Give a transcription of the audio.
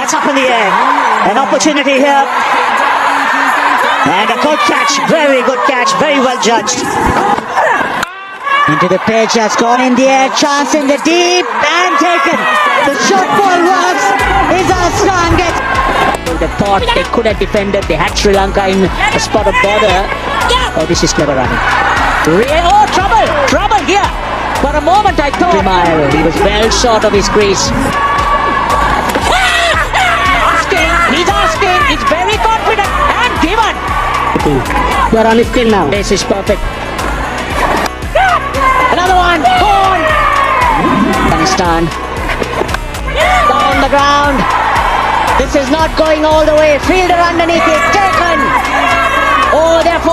That's up in the air. An opportunity here. And a good catch. Very good catch. Very well judged. Into the pitch. Has gone in the air. Chance in the deep. And taken. The short ball works. Is our strongest. They thought they could have defended. They had Sri Lanka in a spot of border. Oh, this is clever running. Oh, trouble! Trouble here! For a moment I thought he was well short of his crease. He's asking, he's very confident and given. You're on his skin now. This is perfect. Another one, gone. Afghanistan. Down the ground. This is not going all the way. Fielder underneath it, taken. Oh, therefore.